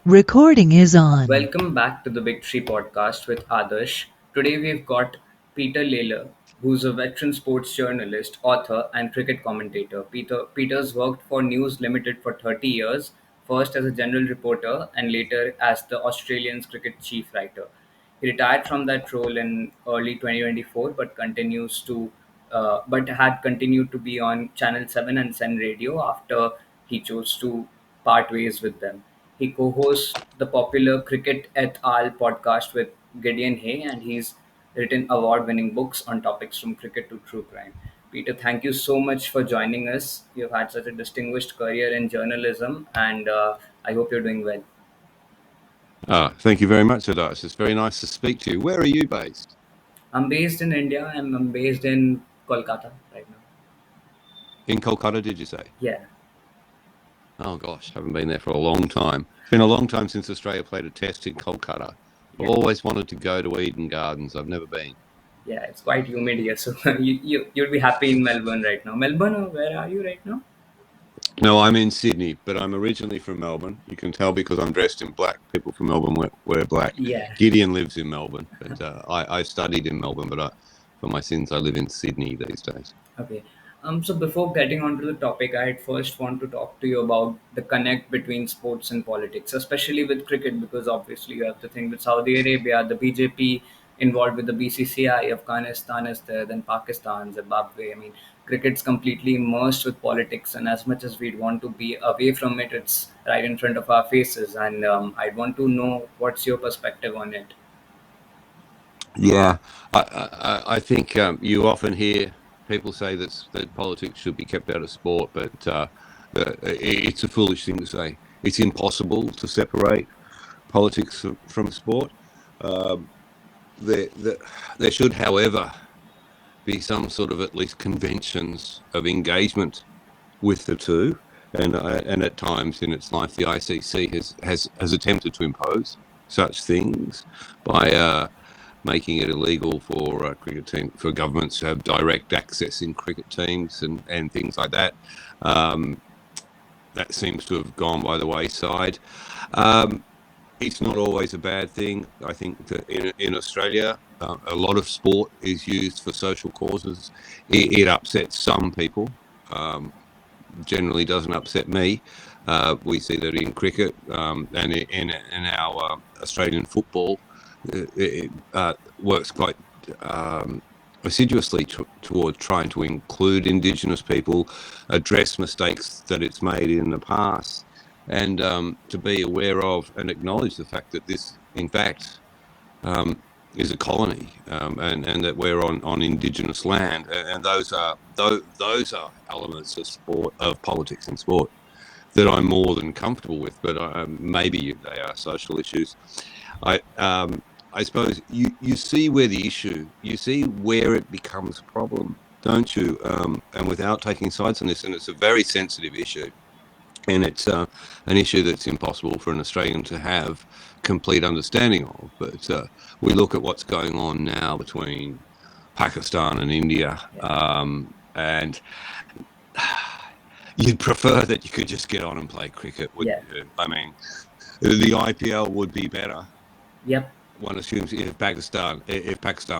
Recording is on. Welcome back to the Big Tree podcast with Adarsh. Today we've got Peter Lalor, who's a veteran sports journalist, author, and cricket commentator. Peter's worked for News Limited for 30 years, first as a general reporter and later as the Australian's cricket chief writer. He retired from that role in early 2024, but had continued to be on Channel 7 and Sen Radio after he chose to part ways with them. He co-hosts the popular Cricket et al. Podcast with Gideon Hay, and he's written award-winning books on topics from cricket to true crime. Peter, thank you so much for joining us. You've had such a distinguished career in journalism, and I hope you're doing well. Thank you very much, Adarsh. It's very nice to speak to you. Where are you based? I'm based in India. I'm based in Kolkata right now. In Kolkata, did you say? Yeah. Oh, gosh, haven't been there for a long time. It's been a long time since Australia played a test in Kolkata. Yeah. I've always wanted to go to Eden Gardens. I've never been. Yeah, it's quite humid here, so you'll be happy in Melbourne right now. Melbourne, where are you right now? No, I'm in Sydney, but I'm originally from Melbourne. You can tell because I'm dressed in black. People from Melbourne wear black. Yeah. Gideon lives in Melbourne, but I studied in Melbourne, but for my sins, I live in Sydney these days. Okay. So before getting onto the topic, I'd first want to talk to you about the connect between sports and politics, especially with cricket, because obviously you have the thing with Saudi Arabia, the BJP involved with the BCCI, Afghanistan is there, then Pakistan, Zimbabwe. I mean, cricket's completely immersed with politics, and as much as we'd want to be away from it, it's right in front of our faces. And I'd want to know what's your perspective on it. Yeah, I think you often hear people say that politics should be kept out of sport, but it's a foolish thing to say. It's impossible to separate politics from sport. Um, there, there, there should, however, be some sort of at least conventions of engagement with the two, and at times in its life, the ICC has attempted to impose such things by making it illegal for for governments to have direct access in cricket teams and things like that. Um, that seems to have gone by the wayside. Um, it's not always a bad thing. I think that in Australia, a lot of sport is used for social causes. It upsets some people. Generally doesn't upset me. We see that in cricket and in our Australian football. It works quite assiduously toward trying to include Indigenous people, address mistakes that it's made in the past, and to be aware of and acknowledge the fact that this, in fact, is a colony, and that we're on Indigenous land, and those are elements of sport, of politics and sport, that I'm more than comfortable with. But maybe they are social issues. I suppose you see where you see where it becomes a problem, don't you? And without taking sides on this, and it's a very sensitive issue, and it's an issue that's impossible for an Australian to have complete understanding of. But we look at what's going on now between Pakistan and India, and you'd prefer that you could just get on and play cricket, wouldn't you? I mean, the IPL would be better. Yep. One assumes if Pakistan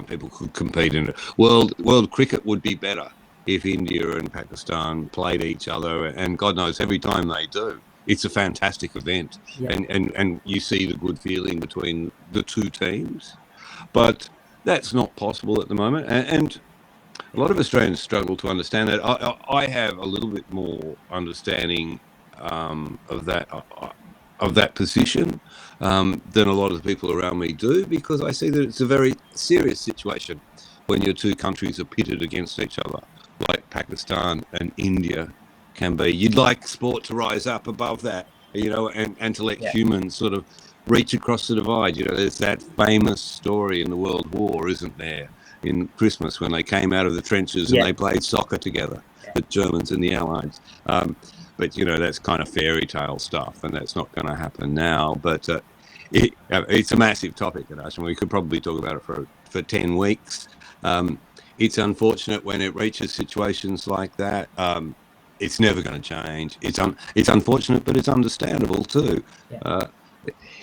people could compete in it, world cricket would be better if India and Pakistan played each other, and God knows every time they do, it's a fantastic event, and you see the good feeling between the two teams, but that's not possible at the moment, and a lot of Australians struggle to understand that. I have a little bit more understanding of that position than a lot of the people around me do, because I see that it's a very serious situation when your two countries are pitted against each other, like Pakistan and India can be. You'd like sport to rise up above that, and to let humans sort of reach across the divide. There's that famous story in the World War, isn't there, in Christmas, when they came out of the trenches and they played soccer together, the Germans and the Allies. But that's kind of fairy tale stuff, and that's not going to happen now. But it's a massive topic, and we could probably talk about it for 10 weeks. It's unfortunate when it reaches situations like that. It's never going to change. It's unfortunate, but it's understandable too.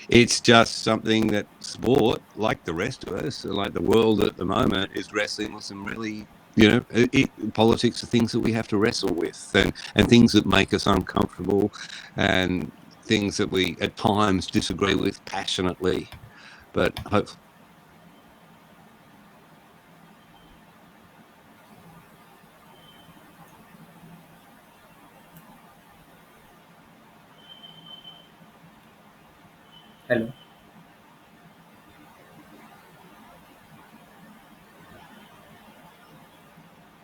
It's just something that sport, like the rest of us, like the world at the moment, is wrestling with some really, politics are things that we have to wrestle with, and things that make us uncomfortable, and things that we at times disagree with passionately. But hopefully, Hello,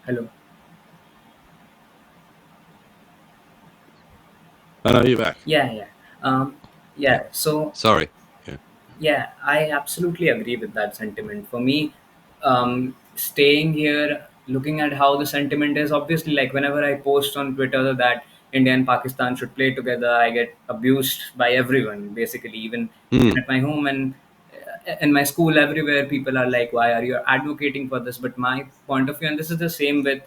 hello. I know you're back. Yeah, yeah. Um, Yeah. yeah. So Sorry. Yeah. yeah, I absolutely agree with that sentiment. For me, staying here, looking at how the sentiment is, obviously, like whenever I post on Twitter that India and Pakistan should play together, I get abused by everyone, basically, even Mm, at my home and in my school, everywhere. People are like, "Why are you advocating for this?" But my point of view, and this is the same with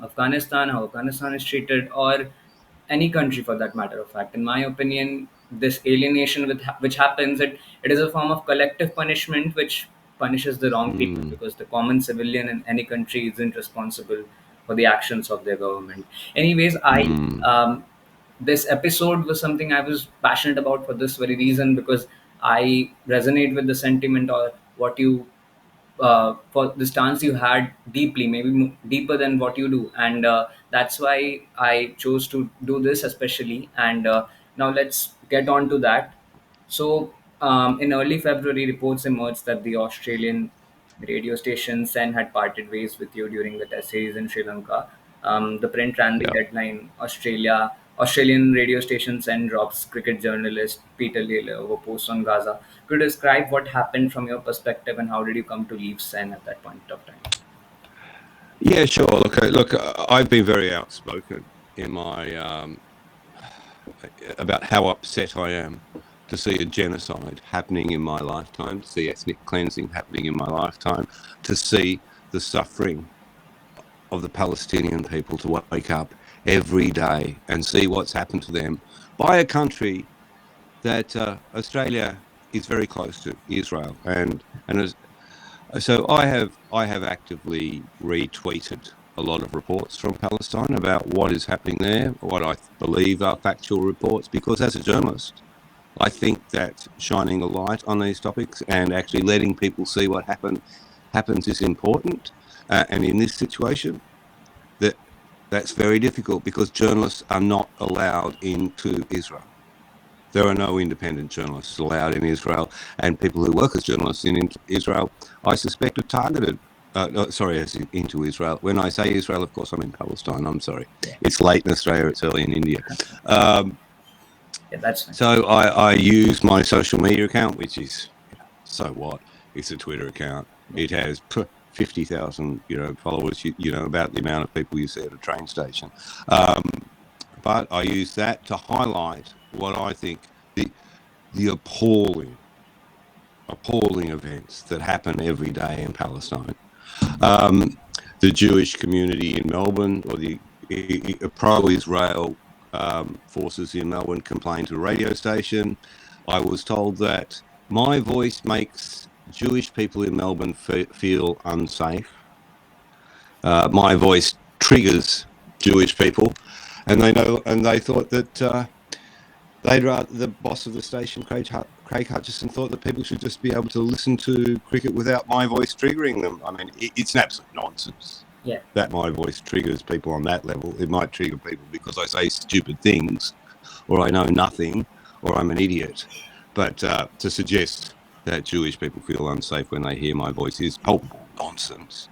Afghanistan, how Afghanistan is treated, or any country for that matter of fact. In my opinion, this alienation which happens, it is a form of collective punishment which punishes the wrong people, mm, because the common civilian in any country isn't responsible for the actions of their government. Anyways, I mm, this episode was something I was passionate about for this very reason, because I resonate with the sentiment, or what you for the stance you had deeply, maybe deeper than what you do, and that's why I chose to do this especially. And now let's get on to that. So in early February, reports emerged that the Australian radio station Sen had parted ways with you during the Test series in Sri Lanka. The print ran the yeah. headline: Australian radio station Sen drops cricket journalist Peter Lalor over post on Gaza. Could you describe what happened from your perspective, and how did you come to leave Sen at that point of time? Yeah, sure. Look, I've been very outspoken in my about how upset I am to see a genocide happening in my lifetime, to see ethnic cleansing happening in my lifetime, to see the suffering of the Palestinian people, to wake up every day and see what's happened to them by a country that Australia is very close to, Israel, and as, so I have actively retweeted a lot of reports from Palestine about what is happening there, what I believe are factual reports, because as a journalist, I think that shining a light on these topics and actually letting people see what happens is important. And in this situation, that that's very difficult because journalists are not allowed into Israel. There are no independent journalists allowed in Israel, and people who work as journalists in Israel, I suspect, are targeted. No, sorry, as into Israel. When I say Israel, of course, I'm in Palestine. I'm sorry. Yeah, It's late in Australia. It's early in India. Um, yeah, that's fine. so I use my social media account, which is, so what? It's a Twitter account. Yeah, It has 50,000 followers. About the amount of people you see at a train station. Um, but I use that to highlight what I think the appalling events that happen every day in Palestine. Um, the Jewish community in Melbourne, or the pro-Israel forces in Melbourne, complained to a radio station. I was told that my voice makes Jewish people in Melbourne feel unsafe. My voice triggers Jewish people, and they thought that the boss of the station, Craig Hutchison, thought that people should just be able to listen to cricket without my voice triggering them. I mean, it's an absolute nonsense yeah, that my voice triggers people on that level. It might trigger people because I say stupid things, or I know nothing, or I'm an idiot. But to suggest that Jewish people feel unsafe when they hear my voice is palpable nonsense.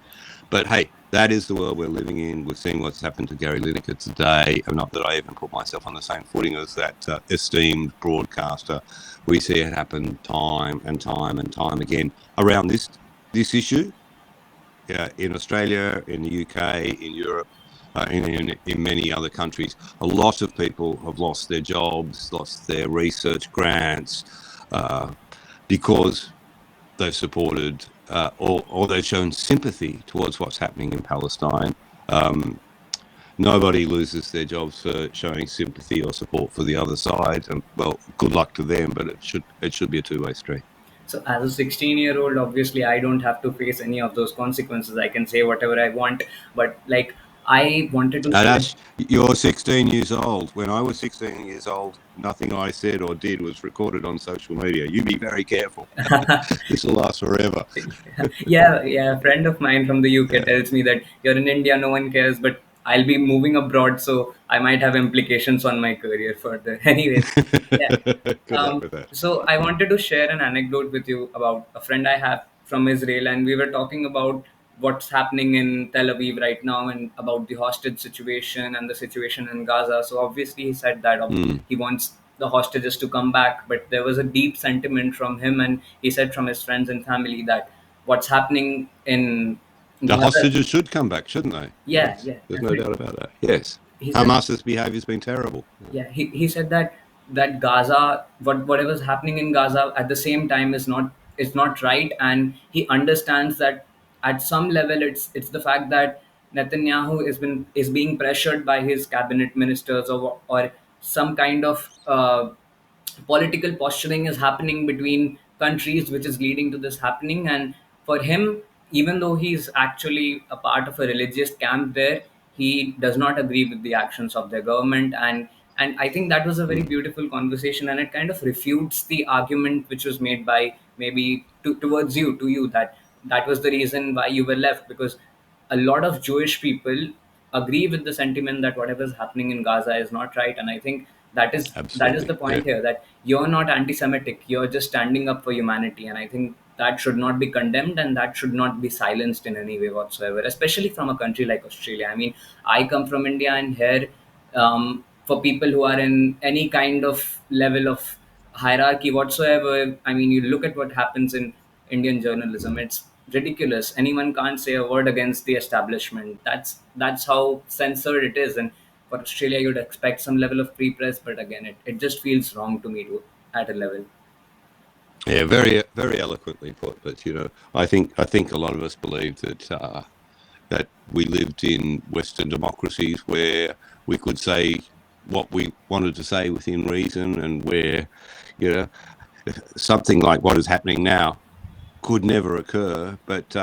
But hey, that is the world we're living in. We've seen what's happened to Gary Lineker today. And not that I even put myself on the same footing as that esteemed broadcaster. We see it happen time and time and time again around this issue, in Australia, in the UK, in Europe, in many other countries. A lot of people have lost their jobs, lost their research grants, because they've supported, or they've shown sympathy towards what's happening in Palestine. Um, nobody loses their jobs for showing sympathy or support for the other side. And well, good luck to them, but it should be a two-way street. So as a 16-year-old, obviously I don't have to face any of those consequences. I can say whatever I want. But like, I wanted to share. Adarsh, you're 16 years old. When I was 16 years old, nothing I said or did was recorded on social media. You be very careful. This will last forever. Yeah, a friend of mine from the UK Yeah. tells me that you're in India, no one cares, but I'll be moving abroad, so I might have implications on my career further. Anyways, yeah. Good luck with that. So I wanted to share an anecdote with you about a friend I have from Israel, and we were talking about what's happening in Tel Aviv right now and about the hostage situation and the situation in Gaza. So obviously, he said that Mm. he wants the hostages to come back, but there was a deep sentiment from him, and he said from his friends and family that what's happening in The Gaza. hostages should come back, shouldn't they? Yeah, yeah, There's no doubt definitely. about that. Yes. He said, Hamas's behavior's been terrible. yeah, he said that Gaza, whatever's happening in Gaza at the same time is not right, and he understands that at some level it's the fact that Netanyahu is being pressured by his cabinet ministers, or some kind of political posturing is happening between countries, which is leading to this happening. And for him, even though he's actually a part of a religious camp there, he does not agree with the actions of their government. And I think that was a very Mm. beautiful conversation, and it kind of refutes the argument which was made by maybe towards you, to you, that that was the reason why you were left, because a lot of Jewish people agree with the sentiment that whatever is happening in Gaza is not right. And I think that is the Absolutely. Yeah. point here, that you're not anti-Semitic, you're just standing up for humanity. And I think that should not be condemned, and that should not be silenced in any way whatsoever, especially from a country like Australia. I mean, I come from India, and here, for people who are in any kind of level of hierarchy whatsoever, I mean, you look at what happens in Indian journalism, it's ridiculous. Anyone can't say a word against the establishment. That's how censored it is. And for Australia, you'd expect some level of free press, but again, it just feels wrong to me, at a level. Yeah, very, very eloquently put. But I think a lot of us believe that we lived in Western democracies where we could say what we wanted to say within reason, and where you know something like what is happening now could never occur. But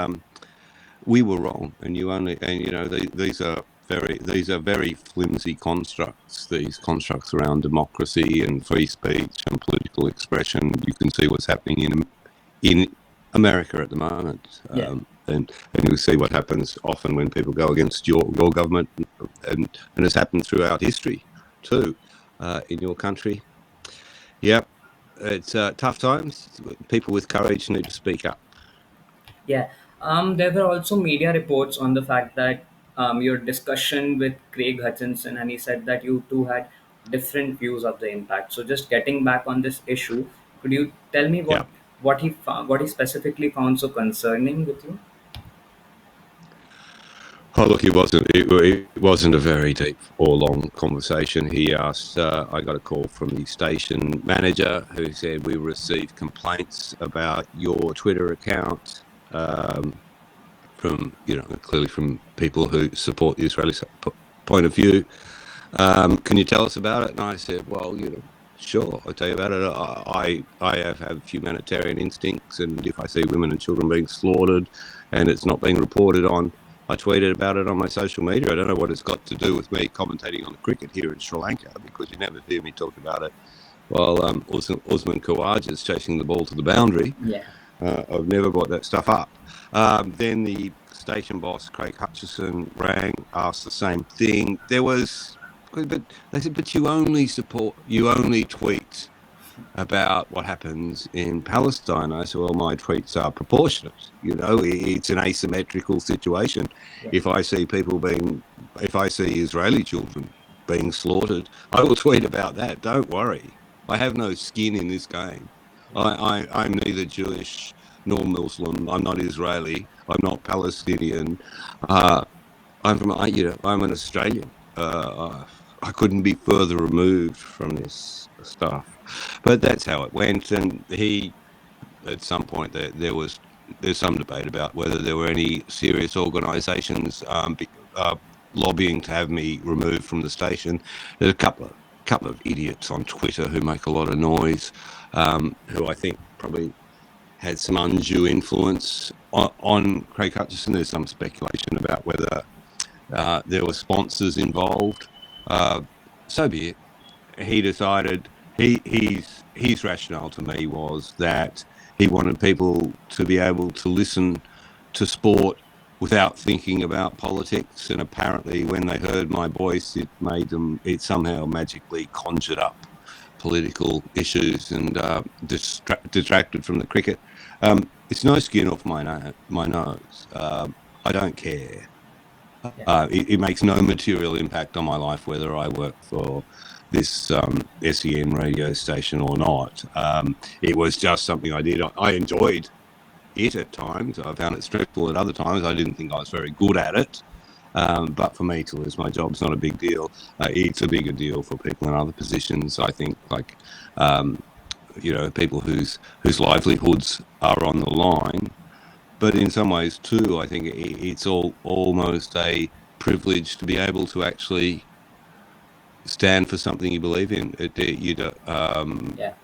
we were wrong, and these are very flimsy constructs. These constructs around democracy and free speech and political expression. You can see what's happening in America at the moment, Yeah. and you see what happens often when people go against your government, and it's happened throughout history too, in your country. Yep, it's tough times. People with courage need to speak up. Yeah. There were also media reports on the fact that your discussion with Craig Hutchinson, and he said that you two had different views of the impact. So, just getting back on this issue, could you tell me Yeah. what he specifically found so concerning with you? Oh, look, it wasn't a very deep or long conversation. He asked. I got a call from the station manager who said we received complaints about your Twitter account, from clearly from people who support the Israeli point of view. Can you tell us about it? And I said, well, sure, I'll tell you about it. I have humanitarian instincts, and if I see women and children being slaughtered and it's not being reported on, I tweeted about it on my social media. I don't know what it's got to do with me commentating on the cricket here in Sri Lanka, because you never hear me talk about it while Usman Khawaja is chasing the ball to the boundary. Yeah. I've never brought that stuff up. Then the station boss, Craig Hutchison, rang, asked the same thing. But they said, but you only tweet about what happens in Palestine. I said, well, my tweets are proportionate. It's an asymmetrical situation. Yeah. If I see Israeli children being slaughtered, I will tweet about that. Don't worry. I have no skin in this game. I'm neither Jewish nor Muslim. I'm not Israeli. I'm not Palestinian. Uh, I'm an Australian. I couldn't be further removed from this stuff. But that's how it went. And at some point, there's some debate about whether there were any serious organisations lobbying to have me removed from the station. There's a couple of idiots on Twitter who make a lot of noise, who I think probably had some undue influence on Craig Hutchison. There's some speculation about whether there were sponsors involved. Uh, so be it. He decided his rationale to me was that he wanted people to be able to listen to sport without thinking about politics, and apparently when they heard my voice it somehow magically conjured up political issues and detracted from the cricket. It's no skin off my nose. I don't care. Yeah. It makes no material impact on my life whether I work for this SEN radio station or not. It was just something I did. I enjoyed it at times. I found it stressful at other times. I didn't think I was very good at it. But for me to lose my job's not a big deal. It's a bigger deal for people in other positions. I think, like people whose livelihoods are on the line. But in some ways too, I think it's almost a privilege to be able to actually stand for something you believe in. Yeah.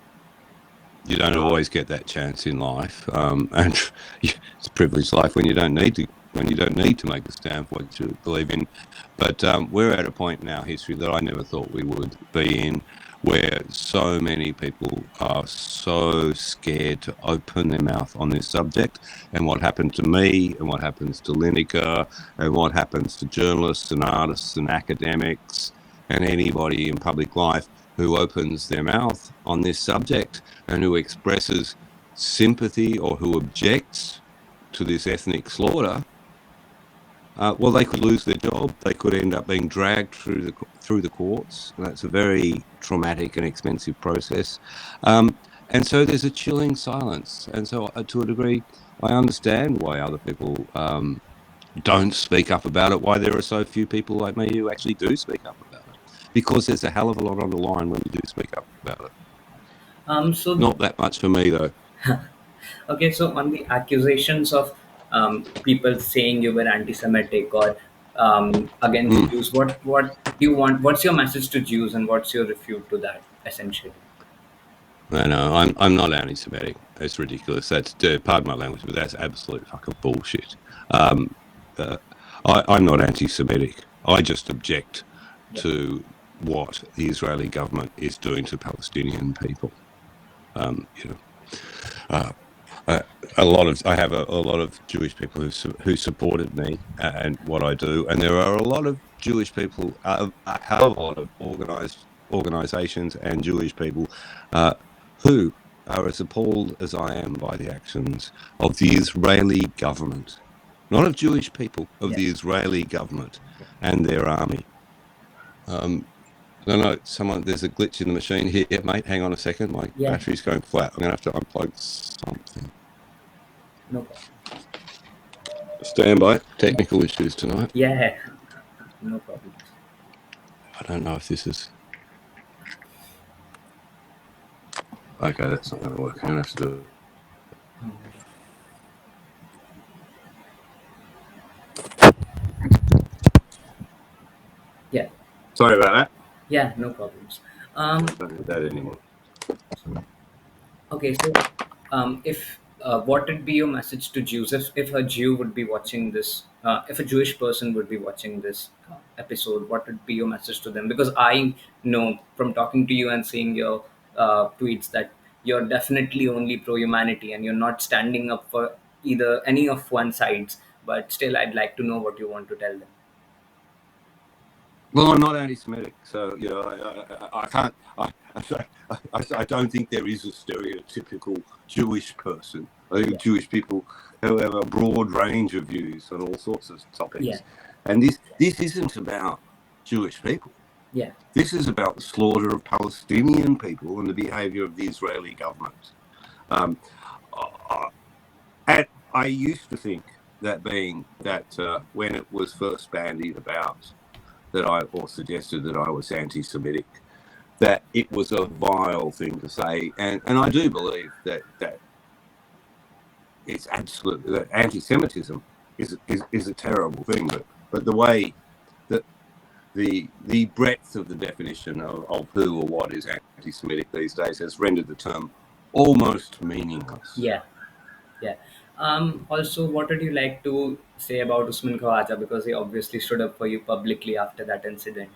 You don't always get that chance in life, and it's a privileged life when you don't need to make a stand for what you believe in. But we're at a point in our history that I never thought we would be in, where so many people are so scared to open their mouth on this subject. And what happened to me, and what happens to Lineker, and what happens to journalists and artists and academics and anybody in public life who opens their mouth on this subject and who expresses sympathy or who objects to this ethnic slaughter, well, they could lose their job. They could end up being dragged through the courts. That's a very traumatic and expensive process. And so there's a chilling silence. And so, to a degree, I understand why other people don't speak up about it. Why there are so few people like me who actually do speak up about it. Because there's a hell of a lot on the line when you do speak up about it. So Not that much for me, though. okay, so on the accusations of people saying you were anti-Semitic or against Mm. Jews, what do you want? What's your message to Jews, and what's your refute to that? Essentially, No, I'm not anti-Semitic. It's ridiculous. That's pardon my language, but that's absolute fucking bullshit. Um, uh, I'm not anti-Semitic. I just object yeah, to what the Israeli government is doing to Palestinian people. You know, uh, I have a lot of Jewish people who supported me and what I do, and there are a lot of Jewish people, a hell of a lot of organisations and Jewish people who are as appalled as I am by the actions of the Israeli government, not of Jewish people, of yeah, the Israeli government and their army. I don't know, there's a glitch in the machine here, mate. Hang on a second, my yeah. battery's going flat. I'm going to have to unplug something. No problem. Stand by. Technical issues tonight. Yeah, no problem. I don't know if this is... Okay, that's not going to work. I'm going to have to do it. Yeah, Sorry about that. yeah, no problems. I don't need that anymore. Okay, so if what would be your message to Jews if a Jew would be watching this, if a Jewish person would be watching this episode, what would be your message to them? Because I know from talking to you and seeing your tweets that you're definitely only pro humanity and you're not standing up for either any of one sides. But still, I'd like to know what you want to tell them. Well, I'm not anti-Semitic, so I can't. I don't think there is a stereotypical Jewish person. I think Yeah, Jewish people who have a broad range of views on all sorts of yeah, topics, and this isn't about Jewish people. yeah, This is about the slaughter of Palestinian people and the behaviour of the Israeli government. Um, and I used to think that when it was first bandied about or suggested that I was anti-Semitic, that it was a vile thing to say, and I do believe that it's absolutely that anti-Semitism is a terrible thing, but the way that the breadth of the definition of who or what is anti-Semitic these days has rendered the term almost meaningless. Yeah, yeah. Also, what would you like to say about Usman Khawaja, because he obviously stood up for you publicly after that incident?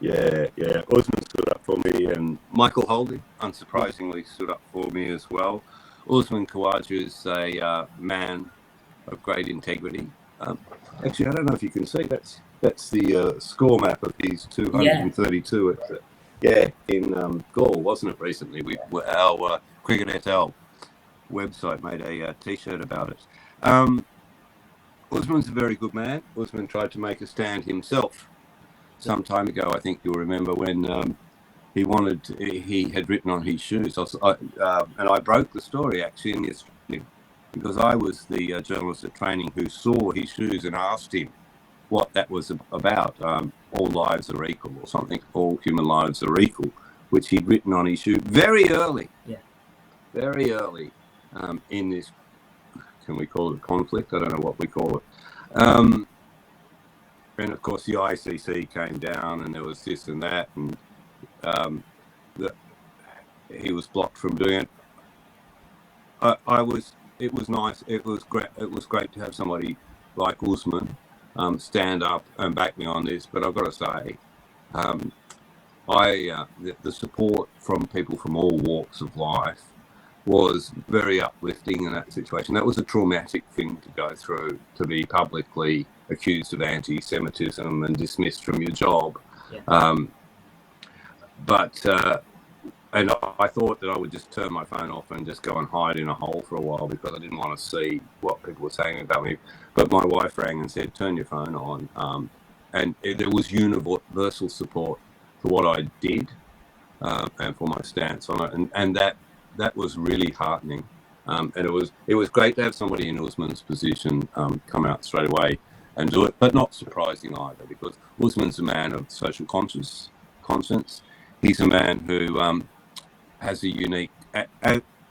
Yeah. Usman stood up for me, and Michael Holding, Yeah, unsurprisingly, stood up for me as well. Usman Khawaja is a man of great integrity. Actually, I don't know if you can see that's the score map of his yeah, 232 at yeah in Gaul, wasn't it? Recently, our Cricket SL website made a T-shirt about it. Usman's a very good man. Usman tried to make a stand himself yeah, some time ago. I think you'll remember when he had written on his shoes, and I broke the story actually in the Australian because I was the journalist at training who saw his shoes and asked him what that was about. All lives are equal, or something. All human lives are equal, which he'd written on his shoe yeah, very early in this. Can we call it conflict? I don't know what we call it. Um, and of course, the ICC came down, and there was this and that, and um, the, he was blocked from doing it. I was. It was nice. It was great. It was great to have somebody like Usman stand up and back me on this. But I've got to say, um, the support from people from all walks of life was very uplifting in that situation. That was a traumatic thing to go through, to be publicly accused of anti-Semitism and dismissed from your job. yeah, Um, but and I thought that I would just turn my phone off and just go and hide in a hole for a while because I didn't want to see what people were saying about me. But my wife rang and said, "Turn your phone on," there was universal support for what I did and for my stance on it, and that was really heartening. And it was great to have somebody in Usman's position come out straight away and do it, but not surprising either because Usman's a man of social conscience. He's a man who has a unique,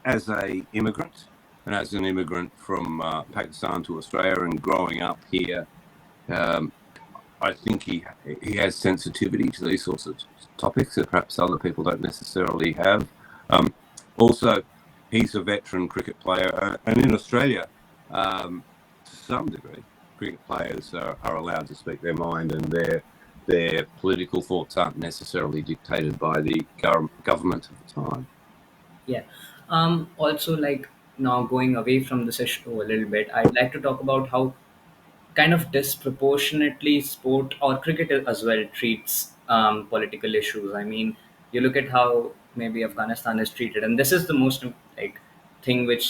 as a immigrant and as an immigrant from Pakistan to Australia and growing up here, um, I think he has sensitivity to these sorts of topics that perhaps other people don't necessarily have. Um, Also, he's a veteran cricket player, and in Australia, to some degree, cricket players are allowed to speak their mind, and their political thoughts aren't necessarily dictated by the government of the time. yeah. Also, like, now going away from this issue a little bit, I'd like to talk about how kind of disproportionately sport or cricket as well treats political issues. I mean, you look at how maybe Afghanistan is treated, and this is the most like thing which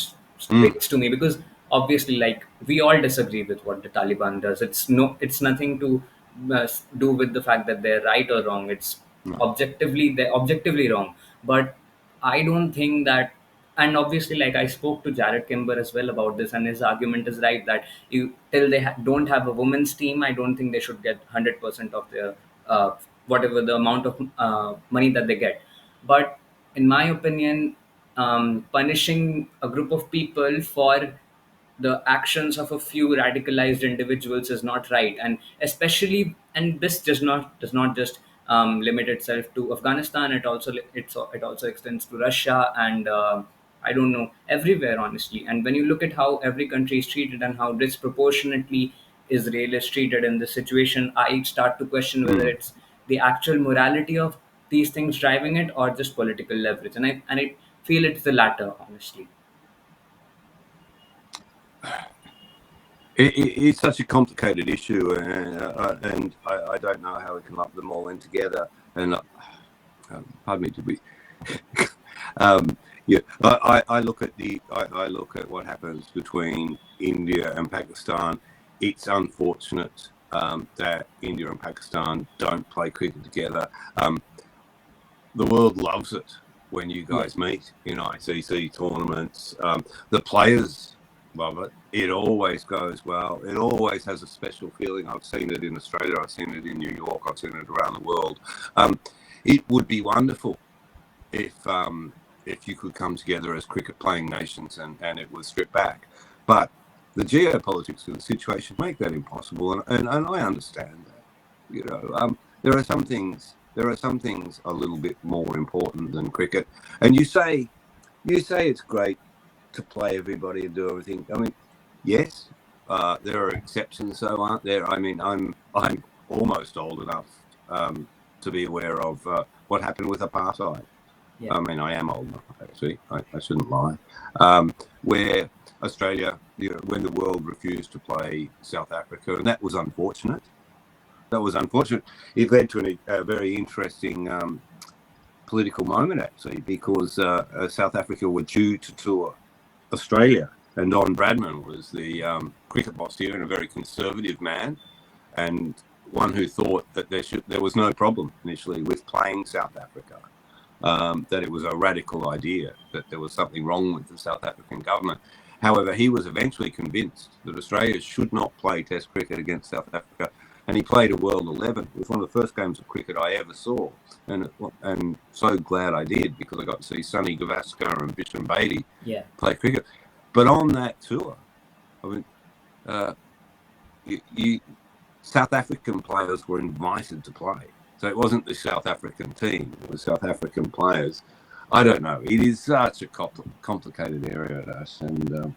Mm, sticks to me, because obviously, like, we all disagree with what the Taliban does. It's nothing to do with the fact that they're right or wrong. It's no. they're objectively wrong. But I don't think that, and obviously, like, I spoke to Jared Kimber as well about this, and his argument is right that you till they don't have a women's team, I don't think they should get 100% of their whatever the amount of money that they get. But in my opinion, punishing a group of people for the actions of a few radicalized individuals is not right, and especially, and this does not just limit itself to Afghanistan. It also extends to Russia and I don't know, everywhere, honestly. And when you look at how every country is treated and how disproportionately Israel is treated in this situation, I start to question whether Mm. it's the actual morality of these things driving it or just political leverage. And I feel it's the latter, honestly. It's such a complicated issue, and I don't know how we can lump them all in together. And pardon me, did we? Yeah, I look at I look at what happens between India and Pakistan. It's unfortunate that India and Pakistan don't play cricket together. The world loves it when you Yeah, guys meet in ICC tournaments. The players love it. It always goes well. It always has a special feeling. I've seen it in Australia. I've seen it in New York. I've seen it around the world. It would be wonderful if you could come together as cricket playing nations and it was stripped back. But the geopolitics of the situation make that impossible, and I understand that. You know, there are some things. There are some things a little bit more important than cricket. And you say it's great to play everybody and do everything. I mean, yes, there are exceptions, though, aren't there? I mean, I'm almost old enough to be aware of what happened with apartheid. Yeah. I mean, I am old enough, actually. I shouldn't lie. Where Australia, you know, when the world refused to play South Africa, and that was unfortunate. That was unfortunate. It led to a very interesting political moment, actually, because South Africa were due to tour Australia, and Don Bradman was the cricket boss here, and a very conservative man, and one who thought that there was no problem initially with playing South Africa. That it was a radical idea, that there was something wrong with the South African government. However, he was eventually convinced that Australia should not play Test cricket against South Africa, and he played a World 11. It was one of the first games of cricket I ever saw, and so glad I did, because I got to see Sonny Gavaskar and Bisham Beatty Yeah. play cricket. But on that tour, I mean, uh, you South African players were invited to play. So it wasn't the South African team, it was South African players. I don't know. It is such a complicated area, Adarsh, and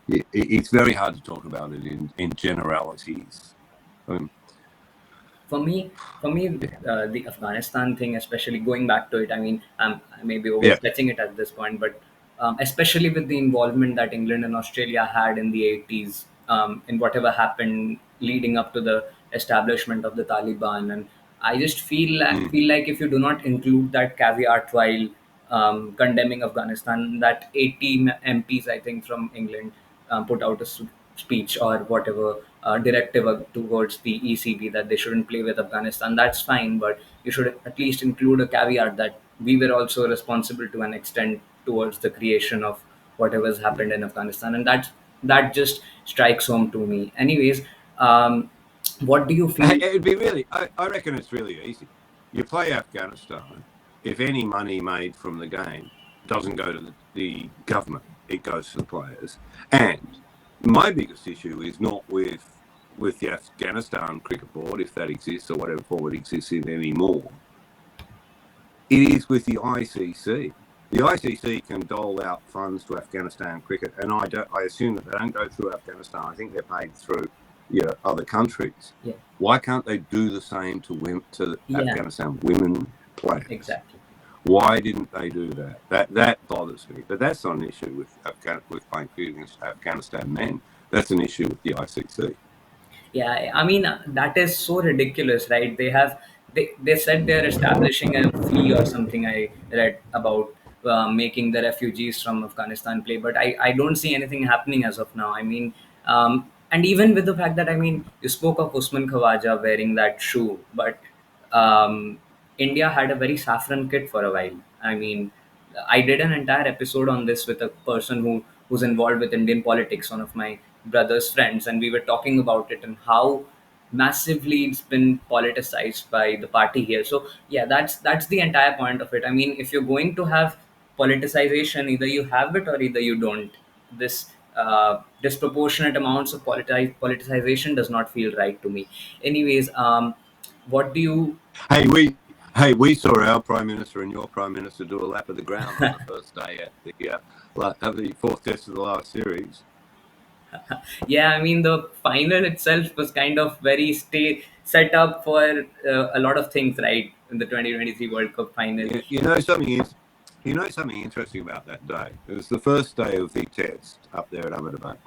it's very hard to talk about it in generalities. Um, For me, the Afghanistan thing, especially going back to it, I mean, I may be yeah. overstretching it at this point, but especially with the involvement that England and Australia had in the 80s, in whatever happened leading up to the establishment of the Taliban, and I just Mm, feel like if you do not include that caveat while condemning Afghanistan, that 80 MPs, I think, from England put out a speech or whatever directive towards the ECB that they shouldn't play with Afghanistan. That's fine, but you should at least include a caveat that we were also responsible to an extent towards the creation of whatever's mm. happened in Afghanistan, and that just strikes home to me. Anyways, what do you Hey, feel? it'd be really, I reckon it's really easy. You play Afghanistan, if any money made from the game doesn't go to the government, it goes to the players. And my biggest issue is not with the Afghanistan cricket board, if that exists or whatever form it exists in anymore. It is with the ICC. The ICC can dole out funds to Afghanistan cricket, and I assume that they don't go through Afghanistan. I think they're paid through, you know, other countries. Yeah, Why can't they do the same to yeah, Afghanistan women players? exactly. Why didn't they do that? That bothers me. But that's not an issue with playing cricket against Afghanistan men. That's an issue with the ICC. Yeah, I mean that is so ridiculous, right? They said they're establishing a fee or something. I read about making the refugees from Afghanistan play, but I don't see anything happening as of now. I mean, and even with the fact that, I mean, you spoke of Usman Khawaja wearing that shoe, but India had a very saffron kit for a while. I mean, I did an entire episode on this with a person who's involved with Indian politics, one of my brother's friends, and we were talking about it and how massively it's been politicized by the party here. So yeah, that's the entire point of it. I mean, if you're going to have politicization, either you have it or either you don't. This disproportionate amounts of politicization does not feel right to me. Anyways, what do you? Hey, we saw our prime minister and your prime minister do a lap of the ground on the first day at the fourth test of the last series. Yeah, I mean the final itself was kind of very stay set up for a lot of things, right? In the 2023 World Cup final. You know something is, you know something interesting about that day. It was the first day of the test up there at Ahmedabad.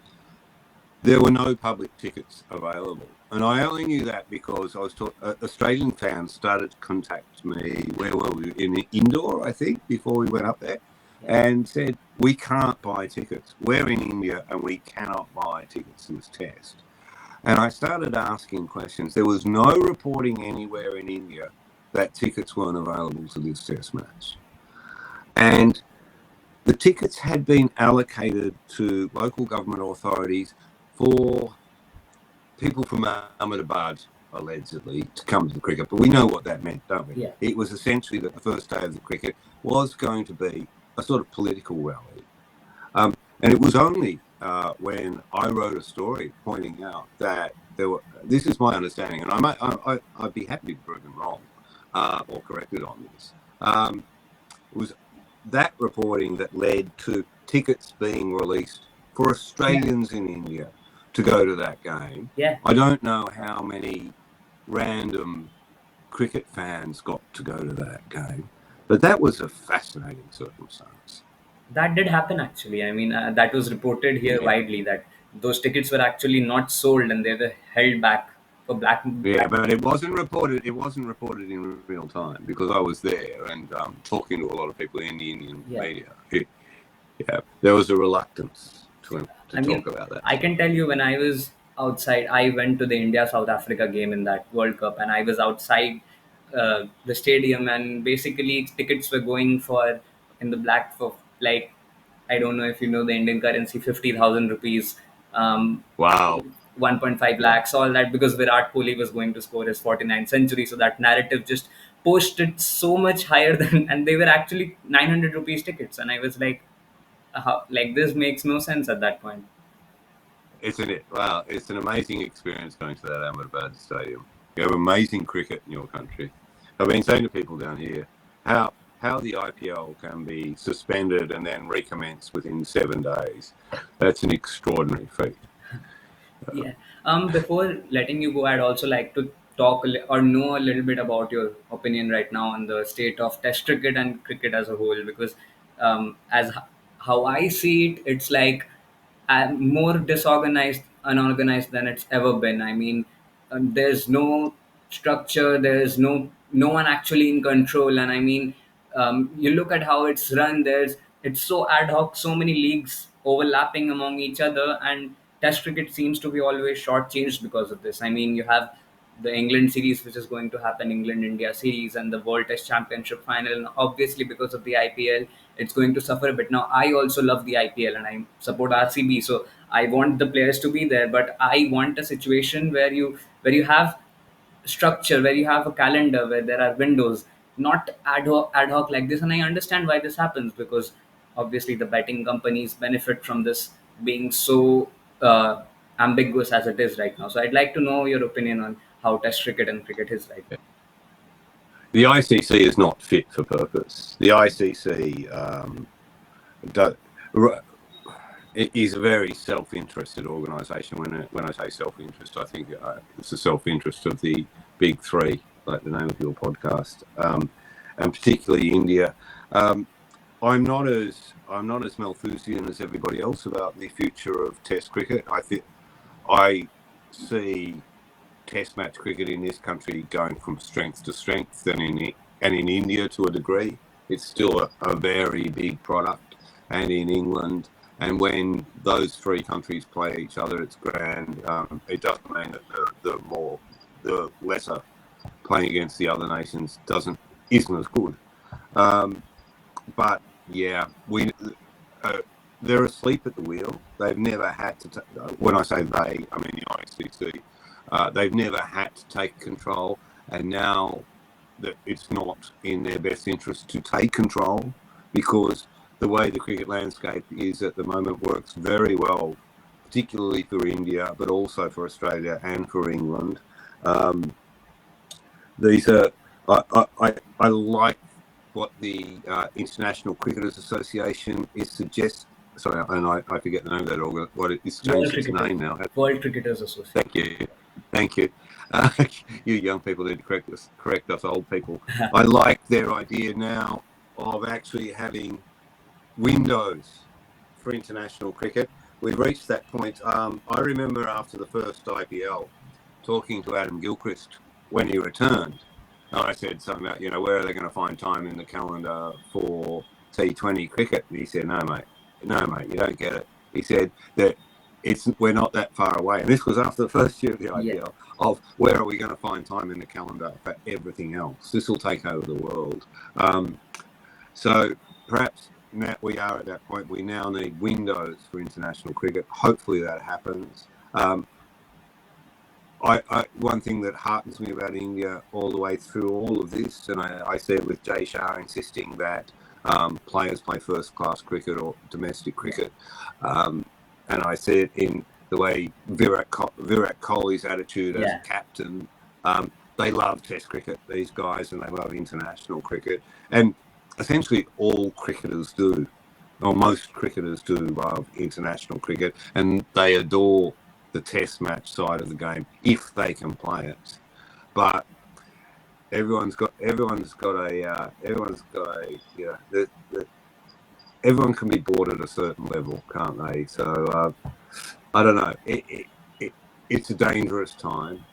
There were no public tickets available, and I only knew that because Australian fans started to contact me. Where were we? In Indore, I think, before we went up there, Yeah, and said we can't buy tickets. We're in India and we cannot buy tickets to this test. And I started asking questions. There was no reporting anywhere in India that tickets weren't available to this test match. And the tickets had been allocated to local government authorities for people from Ahmedabad, allegedly, to come to the cricket. But we know what that meant, don't we? yeah, It was essentially that the first day of the cricket was going to be a sort of political rally. And it was only when I wrote a story pointing out that This is my understanding, and I'd be happy to be proven wrong or corrected on this. It was that reporting that led to tickets being released for Yeah, Australians in India to go to that game. yeah. I don't know how many random cricket fans got to go to that game, but that was a fascinating circumstance. That did happen actually. I mean, that was reported here Yeah, widely that those tickets were actually not sold and they were held back for yeah, black. but it wasn't reported. It wasn't reported in real time because I was there and talking to a lot of people in the Indian Yeah. media. Yeah, there was a reluctance to I mean, talk about that I sort can of tell thing. you when I was outside, I went to the India South Africa game in that World Cup, and I was outside the stadium, and basically tickets were going for in the black for like, I don't know if you know the Indian currency, 50,000 rupees, um, Wow. 1.5 Yeah. lakhs, all that because Virat Kohli was going to score his 49th century. So that narrative just pushed it so much higher than, and they were actually 900 rupees tickets, and I was like, how, like this makes no sense at that point. Isn't it? Wow, it's an amazing experience going to that Ahmedabad Stadium. You have amazing cricket in your country. I've been saying to people down here how the IPL can be suspended and then recommence within 7 days. That's an extraordinary feat. Yeah. Before letting you go, I'd also like to talk or know a little bit about your opinion right now on the state of Test cricket and cricket as a whole, because how I see it, it's like more disorganized, unorganized than it's ever been. I mean, there's no structure, there's no one actually in control, and I mean, you look at how it's run. It's so ad hoc, so many leagues overlapping among each other, and Test cricket seems to be always shortchanged because of this. I mean, you have the England series, which is going to happen, England India series, and the World Test Championship final. And obviously, because of the IPL, it's going to suffer a bit. Now, I also love the IPL and I support RCB, so I want the players to be there. But I want a situation where you have structure, where you have a calendar, where there are windows, not ad hoc like this. And I understand why this happens, because obviously the betting companies benefit from this being so ambiguous as it is right now. So I'd like to know your opinion on how Test cricket and cricket is right now. The ICC is not fit for purpose. The ICC do, it is a very self-interested organisation. When I say self-interest, I think it's the self-interest of the big three, like the name of your podcast, and particularly India. Um, I'm not as Malthusian as everybody else about the future of Test cricket. I see Test match cricket in this country going from strength to strength, and in India to a degree, it's still a very big product, and in England. And when those three countries play each other, it's grand. It doesn't mean that the lesser playing against the other nations isn't as good. Um, but yeah, uh, they're asleep at the wheel. They've never had to. When I say they, I mean the ICC. They've never had to take control, and now that it's not in their best interest to take control, because the way the cricket landscape is at the moment works very well, particularly for India, but also for Australia and for England. Um, these are I like what the International Cricketers Association is suggest. Sorry, and I forget the name of that organ. What it's World changed its Cricketers, name now. World Cricketers Association. Thank you, thank you. Uh, you young people need to correct us old people. I like their idea now of actually having windows for international cricket. We've reached that point. I remember after the first IPL talking to Adam Gilchrist when he returned. And I said something about, where are they going to find time in the calendar for T20 cricket? And he said, no, mate, you don't get it. He said that we're not that far away. And this was after the first year of the Yeah. IPL of where are we going to find time in the calendar for everything else? This will take over the world. So perhaps, Matt, we are at that point. We now need windows for international cricket. Hopefully that happens. One thing that heartens me about India all the way through all of this, and I see it with Jay Shah insisting that players play first-class cricket or domestic cricket, and I see it the way Virat Kohli's attitude as a Yeah. captain. They love Test cricket, these guys, and they love international cricket. And essentially, all cricketers do, or most cricketers do, love international cricket, and they adore the Test match side of the game if they can play it. But everyone can be bored at a certain level, can't they? So I don't know. It's a dangerous time.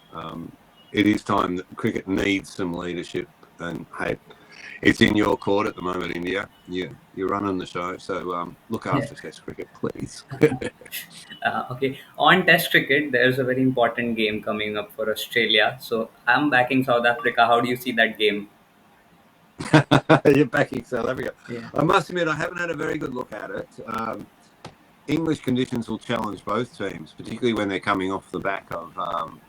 It is time that cricket needs some leadership. And hey, it's in your court at the moment, India. You're running the show, so look Yeah. after Test cricket, please. Okay, on Test cricket, there's a very important game coming up for Australia. So I'm backing South Africa. How do you see that game? You're backing South Africa. Yeah. I must admit, I haven't had a very good look at it. English conditions will challenge both teams, particularly when they're coming off the back of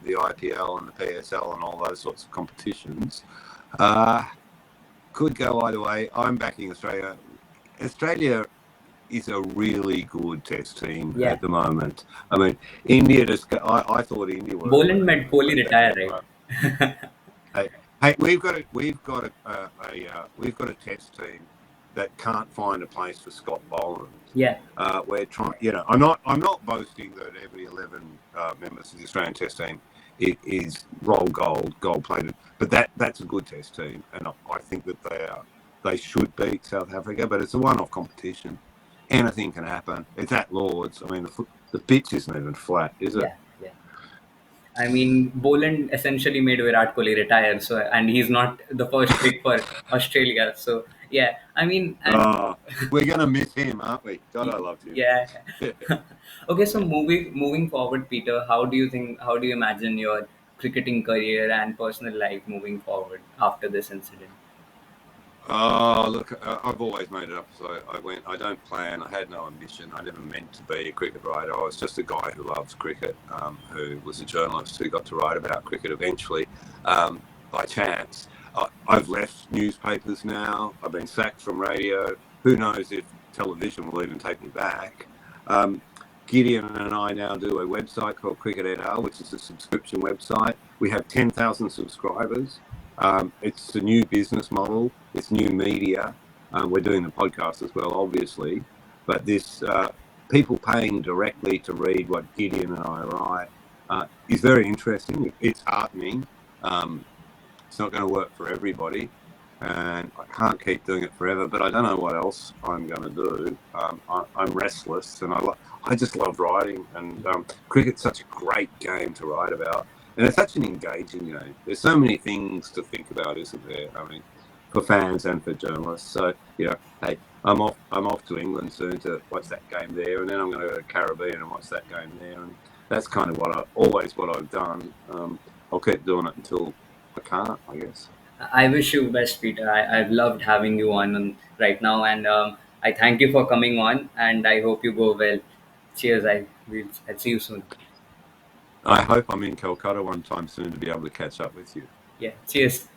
the IPL and the PSL and all those sorts of competitions. Uh, could go either way. I'm backing Australia. Australia is a really good Test team Yeah. at the moment. I mean, India I thought India were Boland going made to Kohli let that retire, one right? go. Hey, we've got a Test team that can't find a place for Scott Boland. Yeah. We're trying. I'm not boasting that every 11 members of the Australian Test team is gold plated, but that's a good Test team, and I think that they should beat South Africa. But it's a one-off competition. Anything can happen. It's at Lords. I mean, the pitch isn't even flat, is it? Yeah. Yeah. I mean, Boland essentially made Virat Kohli retire. So, and he's not the first pick for Australia. So, yeah. I mean, and Oh, we're gonna miss him, aren't we? God, I loved him. yeah. Okay, so moving forward, Peter, how do you imagine your cricketing career and personal life moving forward after this incident? Oh, look, I've always made it up as I went. I don't plan. I had no ambition. I never meant to be a cricket writer. I was just a guy who loves cricket, who was a journalist who got to write about cricket eventually by chance. I've left newspapers now. I've been sacked from radio. Who knows if television will even take me back? Um, Gideon and I now do a website called Cricket NL, which is a subscription website. We have 10,000 subscribers. It's a new business model. It's new media. We're doing the podcast as well, obviously. But this people paying directly to read what Gideon and I write is very interesting. It's heartening. It's not going to work for everybody, and I can't keep doing it forever. But I don't know what else I'm going to do. I'm restless, and I just love writing. And cricket's such a great game to write about. And it's such an engaging game. There's so many things to think about, isn't there? I mean, for fans and for journalists. So, hey, I'm off to England soon to watch that game there, and then I'm going to go to the Caribbean and watch that game there. And that's kind of what I've done. I'll keep doing it until I can't, I guess. I wish you best, Peter. I've loved having you on right now, and I thank you for coming on, and I hope you go well. Cheers. I'll see you soon. I hope I'm in Calcutta one time soon to be able to catch up with you. Yeah. Cheers.